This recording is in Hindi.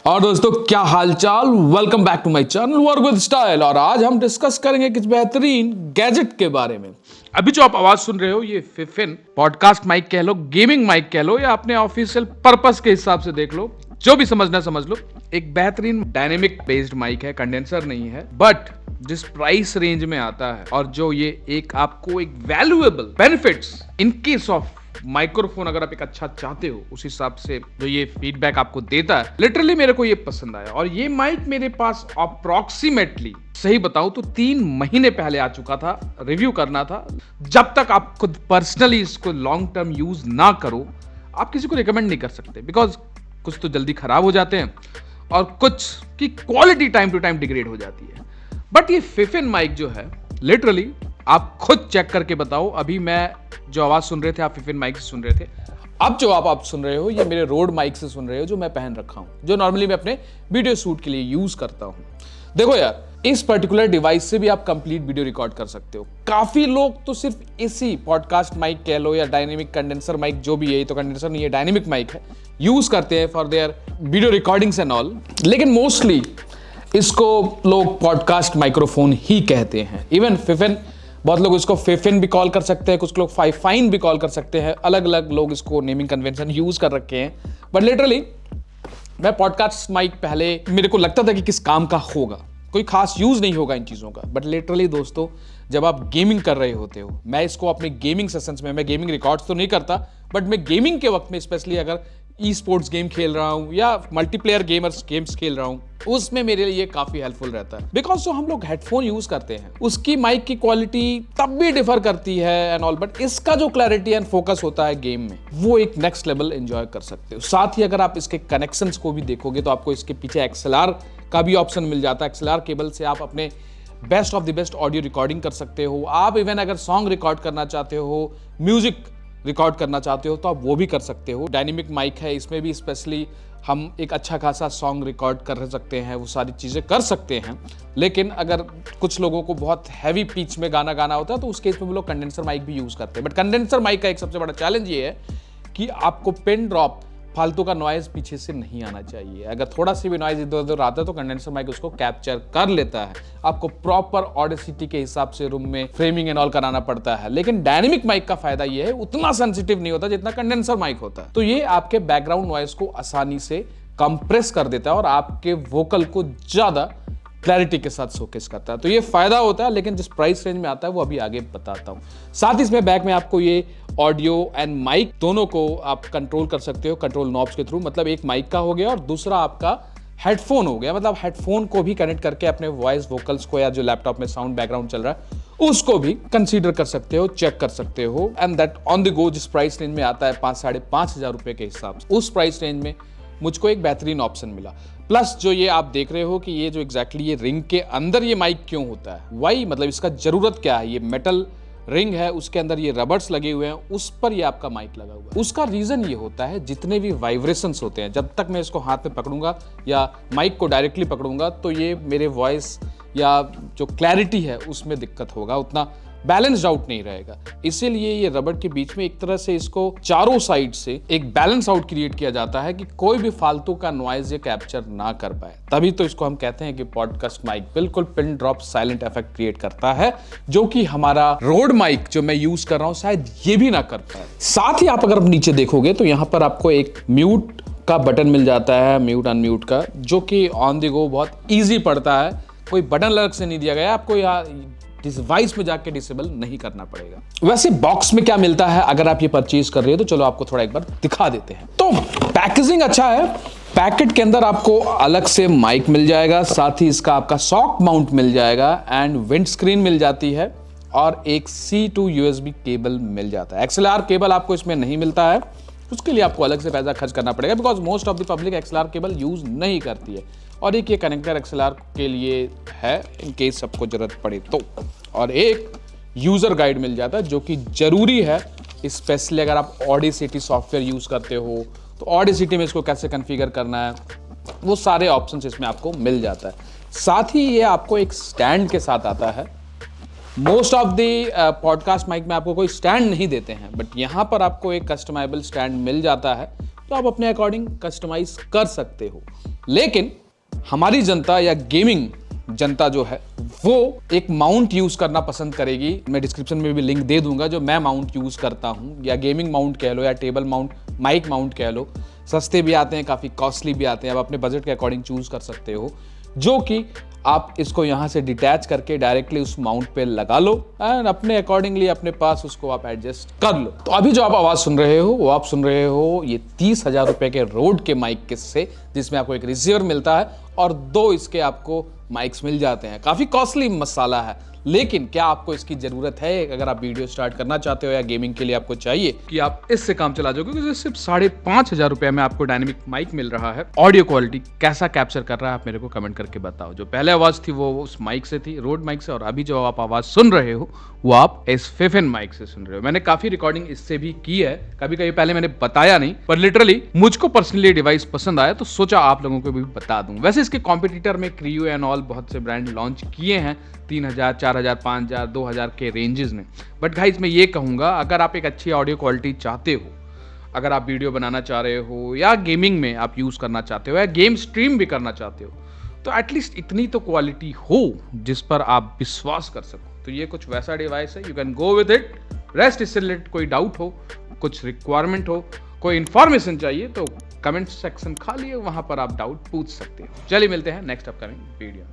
और दोस्तों क्या हालचाल, welcome back to my channel work with style. और आज हम डिस्कस करेंगे किस बेहतरीन गैजेट के बारे में। अभी जो आप आवाज सुन रहे हो ये फिफिन पॉडकास्ट माइक कह लो, गेमिंग माइक कह लो, या अपने ऑफिशियल पर्पस के हिसाब से देख लो, जो भी समझना समझ लो। एक बेहतरीन डायनेमिक बेस्ड माइक है, कंडेंसर नहीं है, बट जिस प्राइस रेंज में आता है और जो ये एक आपको एक valuable benefits in case of microphone अगर आप एक अच्छा चाहते हो, उस हिसाब से जो ये फीडबैक आपको देता है, लिटरली मेरे को ये पसंद आया। और ये माइक मेरे पास अप्रॉक्सीमेटली सही बताऊं तो 3 महीने पहले आ चुका था, रिव्यू करना था। जब तक आप खुद पर्सनली इसको लॉन्ग टर्म यूज ना करो, आप किसी को रिकमेंड नहीं कर सकते, बिकॉज कुछ तो जल्दी खराब हो जाते हैं और कुछ की quality time to time degrade हो जाती है। बट ये फिफिन माइक जो है, लिटरली आप खुद चेक करके बताओ। अभी मैं जो आवाज सुन रहे थे, आप फिफिन माइक से सुन रहे थे। अब जो आप सुन रहे हो, ये मेरे रोड माइक से सुन रहे हो, जो मैं पहन रखा हूं, जो नॉर्मली मैं अपने वीडियो शूट के लिए यूज करता हूं। देखो यार, इस पर्टिकुलर डिवाइस से भी आप कंप्लीट वीडियो रिकॉर्ड कर सकते हो। काफी लोग तो सिर्फ इसी पॉडकास्ट माइक कह लो या डायनेमिक कंडेंसर माइक, जो भी है, ये तो कंडेंसर नहीं है, डायनेमिक माइक है, यूज करते हैं for their video recordings and all. लेकिन मोस्टली इसको लोग पॉडकास्ट माइक्रोफोन ही कहते हैं। इवन फिफिन, बहुत लोग इसको फिफिन भी कॉल कर सकते हैं, कुछ लोग फाइन भी कॉल कर सकते हैं। अलग अलग लोग इसको नेमिंग कन्वेंशन यूज कर रखे हैं। बट लिटरली मैं पॉडकास्ट माइक पहले मेरे को लगता था कि किस काम का होगा, कोई खास यूज नहीं होगा इन चीजों का। बट लिटरली दोस्तों, जब आप गेमिंग कर रहे होते हो, मैं इसको अपने गेमिंग सेशंस में, मैं गेमिंग रिकॉर्ड्स तो नहीं करता, बट मैं गेमिंग के वक्त में स्पेशली अगर ई स्पोर्ट्स गेम खेल रहा हूं या मल्टीप्लेयर गेम्स खेल रहा हूं, उसमें मेरे लिए काफी हेल्पफुल रहता है। बिकॉज जो हम लोग हेडफोन यूज करते हैं, उसकी माइक की क्वालिटी तब भी डिफर करती है एंड ऑल, बट इसका जो क्लैरिटी एंड फोकस होता है गेम में, वो एक नेक्स्ट लेवल एंजॉय कर सकते हो। साथ ही अगर आप इसके कनेक्शंस को भी देखोगे तो आपको इसके पीछे एक्सएलआर का भी ऑप्शन मिल जाता है। एक्सएलआर केबल से आप अपने best of the best audio recording कर सकते हो। आप इवन अगर सॉन्ग रिकॉर्ड करना चाहते हो, म्यूजिक रिकॉर्ड करना चाहते हो, तो आप वो भी कर सकते हो। डायनेमिक माइक है, इसमें भी स्पेशली हम एक अच्छा खासा सॉन्ग रिकॉर्ड कर सकते हैं, वो सारी चीज़ें कर सकते हैं। लेकिन अगर कुछ लोगों को बहुत हैवी पिच में गाना गाना होता है, तो उस केस में वो लोग कंडेंसर माइक भी यूज़ करते हैं। बट कंडेंसर माइक का एक सबसे बड़ा चैलेंज ये है कि आपको पिन ड्रॉप, फालतू का नॉइज पीछे से नहीं आना चाहिए। अगर थोड़ा सी भी नॉइज इधर उधर आता है तो कंडेंसर माइक उसको कैप्चर कर लेता है। आपको प्रॉपर ऑडेसिटी के हिसाब से रूम में फ्रेमिंग एंड ऑल कराना पड़ता है। लेकिन डायनेमिक माइक का फायदा ये है, उतना सेंसिटिव नहीं होता जितना कंडेंसर माइक होता है। तो ये आपके बैकग्राउंड नॉइज को आसानी से कंप्रेस कर देता है और आपके वोकल को ज्यादा क्लैरिटी के साथ शोकेस करता है। तो ये फायदा होता है। लेकिन जिस प्राइस रेंज में आता है वो अभी आगे बताता हूं। साथ ही इसमें बैक में आपको ये ऑडियो एंड माइक दोनों को आप कंट्रोल कर सकते हो कंट्रोल नॉब्स के थ्रू। मतलब एक माइक का हो गया और दूसरा आपका हेडफोन हो गया। मतलब हेडफोन को भी कनेक्ट करके अपने वॉइस वोकल्स को, या जो लैपटॉप में साउंड बैकग्राउंड चल रहा है, उसको भी कंसीडर कर सकते हो, चेक कर सकते हो। And that on the go, जिस प्राइस रेंज में आता है 5,500 रुपए के हिसाब से, उस प्राइस रेंज में मुझको एक बेहतरीन ऑप्शन मिला। प्लस जो ये आप देख रहे हो कि ये जो एग्जैक्टली ये रिंग के अंदर ये माइक क्यों होता है, वाई, मतलब इसका जरूरत क्या है। ये मेटल रिंग है, उसके अंदर ये रबर्स लगे हुए हैं, उस पर ये आपका माइक लगा हुआ है। उसका रीजन ये होता है, जितने भी वाइब्रेशंस होते हैं, जब तक मैं इसको हाथ में पकड़ूंगा या माइक को डायरेक्टली पकड़ूंगा, तो ये मेरे वॉइस या जो क्लैरिटी है उसमें दिक्कत होगा, उतना बैलेंस्ड आउट नहीं रहेगा। इसीलिए ये रबर के बीच में एक तरह से इसको चारों साइड से एक बैलेंस आउट क्रिएट किया जाता है कि कोई भी फालतू का नॉइज ये कैप्चर ना कर पाए। तभी तो इसको हम कहते हैं कि पॉडकास्ट माइक बिल्कुल pin drop silent effect create करता है, जो कि हमारा रोड माइक जो मैं यूज कर रहा हूं शायद ये भी ना कर पाए। साथ ही आप अगर नीचे देखोगे तो यहाँ पर आपको एक म्यूट का बटन मिल जाता है, म्यूट अनम्यूट का, जो कि ऑन द गो बहुत ईजी पड़ता है। कोई बटन अलग से नहीं दिया गया, आपको यहाँ डिवाइस में जाके डिसेबल नहीं करना पड़ेगा। वैसे बॉक्स में क्या मिलता है अगर आप ये परचेज कर रहे हो, तो चलो आपको थोड़ा एक बार दिखा देते हैं। तो पैकेजिंग अच्छा है। पैकेट के अंदर आपको अलग से माइक मिल जाएगा, साथ ही इसका आपका सॉक माउंट मिल जाएगा एंड विंड स्क्रीन मिल जाती है, और एक C to USB केबल मिल जाता है। XLR केबल आपको इसमें नहीं मिलता है, उसके लिए आपको अलग से पैसा खर्च करना पड़ेगा, because most of the public XLR cable use नहीं करती है। और एक ये कनेक्टर XLR के लिए है, इन केस सबको जरूरत पड़े तो। और एक यूजर गाइड मिल जाता है, जो कि जरूरी है, स्पेशली अगर आप ऑडिसिटी सॉफ्टवेयर यूज करते हो, तो ऑडिसिटी में इसको कैसे कॉन्फ़िगर करना है, वो सारे ऑप्शंस इसमें आपको मिल जाता है। साथ ही ये आपको एक स्टैंड के साथ आता है। Most of the podcast mic में आपको कोई स्टैंड नहीं देते हैं, बट यहाँ पर आपको एक कस्टमाइजेबल स्टैंड मिल जाता है, तो आप अपने अकॉर्डिंग कस्टमाइज कर सकते हो। लेकिन हमारी जनता या गेमिंग जनता जो है वो एक माउंट यूज करना पसंद करेगी। मैं डिस्क्रिप्शन में भी लिंक दे दूंगा जो मैं माउंट यूज करता हूं, या गेमिंग माउंट कह लो या टेबल माउंट, माइक माउंट कह लो। सस्ते भी आते हैं, काफी कॉस्टली भी आते हैं, आप अपने बजट के अकॉर्डिंग चूज कर सकते हो, जो कि आप इसको यहां से डिटैच करके डायरेक्टली उस माउंट पे लगा लो एंड अपने अकॉर्डिंगली अपने पास उसको आप एडजस्ट कर लो। तो अभी जो आप आवाज सुन रहे हो वो आप सुन रहे हो ये 30,000 रुपए के रोड के माइक किट से, जिसमें आपको एक रिसीवर मिलता है और 2 इसके आपको माइक्स मिल जाते हैं। काफी कॉस्टली मसाला है, लेकिन क्या आपको इसकी जरूरत है? अगर आप वीडियो स्टार्ट करना चाहते हो या गेमिंग के लिए आपको चाहिए कि आप इससे काम चला जाओगे, क्योंकि सिर्फ 5,500 रुपए में आपको डायनेमिक माइक मिल रहा है। ऑडियो क्वालिटी कैसा कैप्चर कर रहा है आप मेरे को कमेंट करके बताओ। जो पहले आवाज थी वो उस माइक से थी, रोड माइक से, और अभी जो आप आवाज सुन रहे हो वो आप इस फिफिन माइक से सुन रहे हो। मैंने काफी रिकॉर्डिंग इससे भी की है, कभी कभी पहले मैंने बताया नहीं, पर लिटरली मुझको पर्सनली डिवाइस पसंद आया तो सोचा आप लोगों को भी बता दूं। वैसे इसके कॉम्पिटिटर में क्रियो एंड ऑल बहुत से ब्रांड लॉन्च किए हैं 3,000, 4,000, 5,000, 2,000 के रेंजेस में। बट गाइस मैं ये कहूंगा, अगर आप एक अच्छी ऑडियो क्वालिटी चाहते हो, अगर आप वीडियो बनाना चाह रहे हो या गेमिंग में आप यूज करना चाहते हो या गेम स्ट्रीम भी करना चाहते हो, तो एटलीस्ट इतनी तो क्वालिटी हो जिस पर आप विश्वास कर सको। तो ये कुछ वैसा डिवाइस है, you can go with it. Rest इससे रिलेटेड कोई डाउट हो, कुछ रिक्वायरमेंट हो, कोई इंफॉर्मेशन चाहिए तो कमेंट सेक्शन खाली है, वहां पर आप डाउट पूछ सकते हो। चलिए मिलते हैं नेक्स्ट अपकमिंग वीडियो।